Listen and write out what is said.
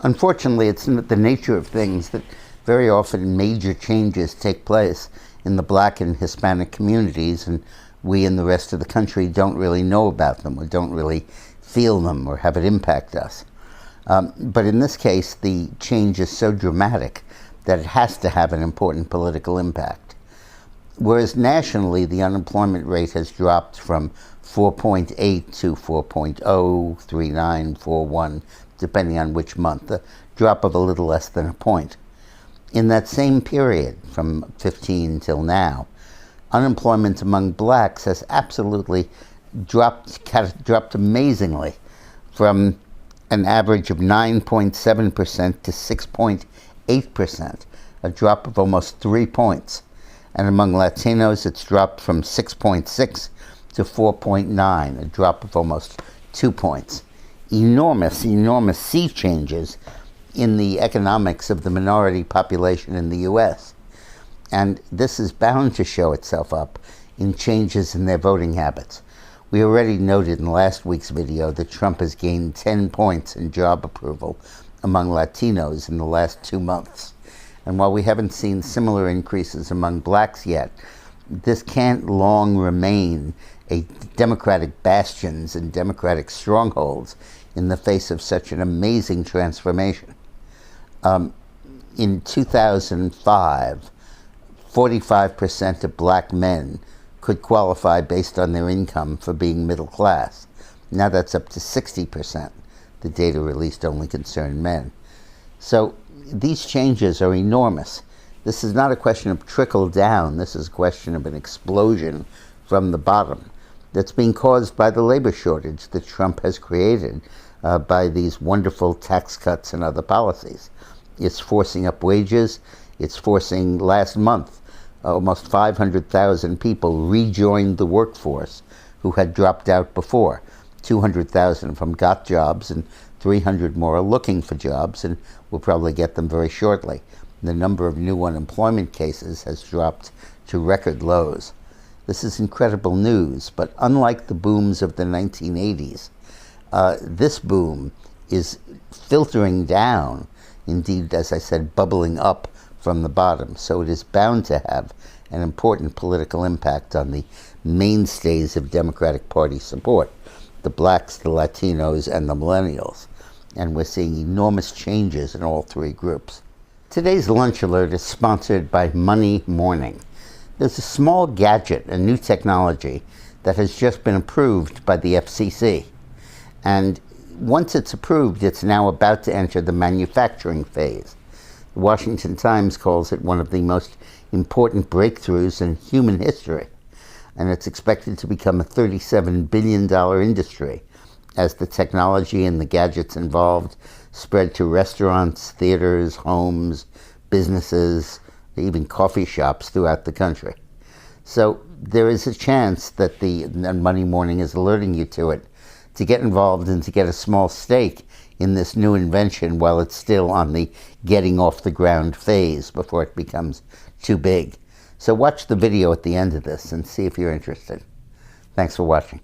Unfortunately, it's the nature of things that very often major changes take place in the Black and Hispanic communities, and we in the rest of the country don't really know about them or don't really feel them or have it impact us. But in this case, the change is so dramatic that it has to have an important political impact. Whereas nationally, the unemployment rate has dropped from 4.8 to 4.0, 39, 41, depending on which month, a drop of a little less than a point. In that same period, from 15 till now, unemployment among blacks has absolutely dropped amazingly from an average of 9.7% to 6.8%, a drop of almost 3 points. And among Latinos, it's dropped from 6.6 to 4.9, a drop of almost 2 points. Enormous, enormous sea changes in the economics of the minority population in the U.S. And this is bound to show itself up in changes in their voting habits. We already noted in last week's video that Trump has gained 10 points in job approval among Latinos in the last 2 months. And while we haven't seen similar increases among blacks yet, this can't long remain a Democratic bastions and Democratic strongholds in the face of such an amazing transformation. In 2005, 45% of black men could qualify based on their income for being middle class. Now that's up to 60%. The data released only concern men. So these changes are enormous. This is not a question of trickle down. This is a question of an explosion from the bottom that's being caused by the labor shortage that Trump has created by these wonderful tax cuts and other policies. It's forcing up wages. It's forcing, last month, almost 500,000 people rejoined the workforce who had dropped out before. 200,000 from got jobs and 300 more are looking for jobs, and we'll probably get them very shortly. The number of new unemployment cases has dropped to record lows. This is incredible news, but unlike the booms of the 1980s, this boom is filtering down, indeed, as I said, bubbling up from the bottom. So it is bound to have an important political impact on the mainstays of Democratic Party support, the blacks, the Latinos, and the millennials. And we're seeing enormous changes in all three groups. Today's Lunch Alert is sponsored by Money Morning. There's a small gadget, a new technology, that has just been approved by the FCC. And once it's approved, it's now about to enter the manufacturing phase. The Washington Times calls it one of the most important breakthroughs in human history. And it's expected to become a $37 billion industry as the technology and the gadgets involved spread to restaurants, theaters, homes, businesses, even coffee shops throughout the country. So there is a chance that and Money Morning is alerting you to it, to get involved and to get a small stake in this new invention while it's still on the getting off the ground phase before it becomes too big. So watch the video at the end of this and see if you're interested. Thanks for watching.